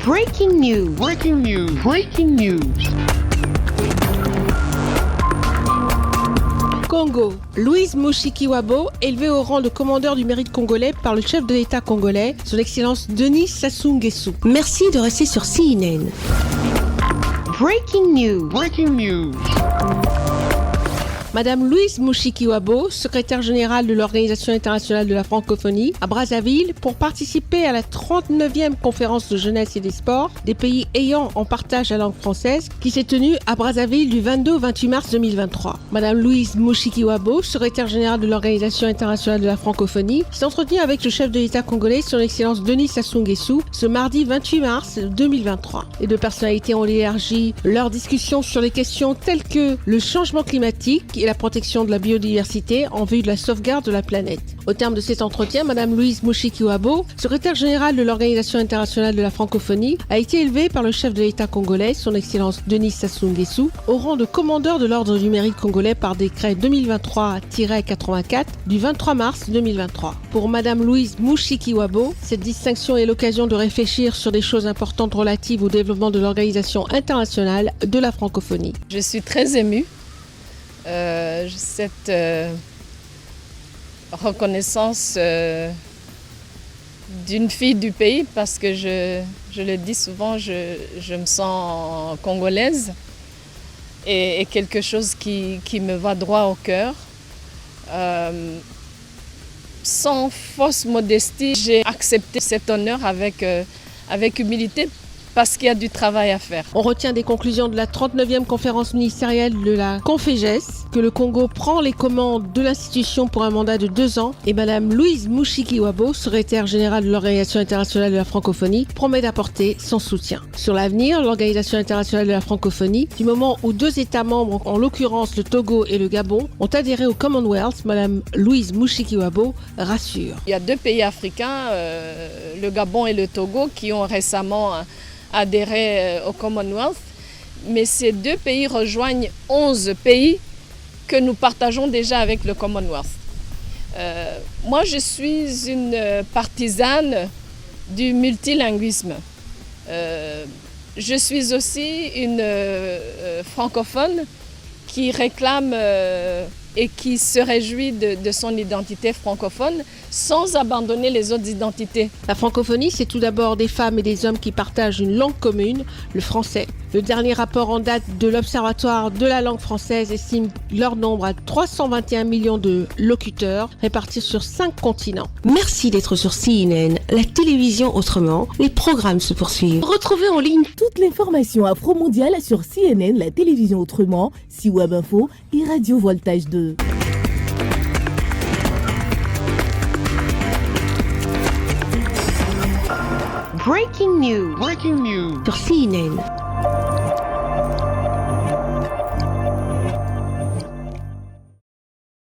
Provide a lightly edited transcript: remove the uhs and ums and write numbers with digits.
Breaking news. Breaking news. Breaking news. Congo. Louise Mushikiwabo, élevée au rang de commandeur du mérite congolais par le chef de l'État congolais, son Excellence Denis Sassou Nguesso. Merci de rester sur CNN. Breaking news. Breaking news. Madame Louise Mushikiwabo, secrétaire générale de l'Organisation internationale de la francophonie, à Brazzaville, pour participer à la 39e conférence de jeunesse et des sports des pays ayant en partage la langue française, qui s'est tenue à Brazzaville du 22 au 28 mars 2023. Madame Louise Mushikiwabo, secrétaire générale de l'Organisation internationale de la francophonie, s'est entretenue avec le chef de l'État congolais, son Excellence Denis Sassou Nguesso, ce mardi 28 mars 2023. Les deux personnalités ont élargi leur discussion sur les questions telles que le changement climatique et la protection de la biodiversité en vue de la sauvegarde de la planète. Au terme de cet entretien, Madame Louise Mushikiwabo, secrétaire générale de l'Organisation internationale de la francophonie, a été élevée par le chef de l'État congolais, son Excellence Denis Sassou Nguesso, au rang de commandeur de l'Ordre du mérite congolais par décret 2023-84 du 23 mars 2023. Pour Madame Louise Mushikiwabo, cette distinction est l'occasion de réfléchir sur des choses importantes relatives au développement de l'Organisation internationale de la francophonie. Je suis très émue. Cette reconnaissance d'une fille du pays, parce que je le dis souvent, je me sens congolaise et quelque chose qui me va droit au cœur. Sans fausse modestie, j'ai accepté cet honneur avec humilité, parce qu'il y a du travail à faire. On retient des conclusions de la 39e conférence ministérielle de la Conféges que le Congo prend les commandes de l'institution pour un mandat de 2 ans et Madame Louise Mushikiwabo, secrétaire générale de l'Organisation internationale de la francophonie, promet d'apporter son soutien. Sur l'avenir, l'Organisation internationale de la francophonie, du moment où 2 États membres, en l'occurrence le Togo et le Gabon, ont adhéré au Commonwealth, Madame Louise Mushikiwabo rassure. Il y a 2 pays africains, le Gabon et le Togo, qui ont récemment adhérer au Commonwealth, mais ces 2 pays rejoignent 11 pays que nous partageons déjà avec le Commonwealth. Moi, je suis une partisane du multilinguisme. Je suis aussi une francophone qui réclame et qui se réjouit de son identité francophone sans abandonner les autres identités. La francophonie, c'est tout d'abord des femmes et des hommes qui partagent une langue commune, le français. Le dernier rapport en date de l'Observatoire de la langue française estime leur nombre à 321 millions de locuteurs répartis sur 5 continents. Merci d'être sur CNN, la télévision autrement. Les programmes se poursuivent. Retrouvez en ligne toute l'information afro-mondiale sur CNN, la télévision autrement, C-Web Info et Radio Voltage 2. Breaking news. Breaking news. Sur CNN.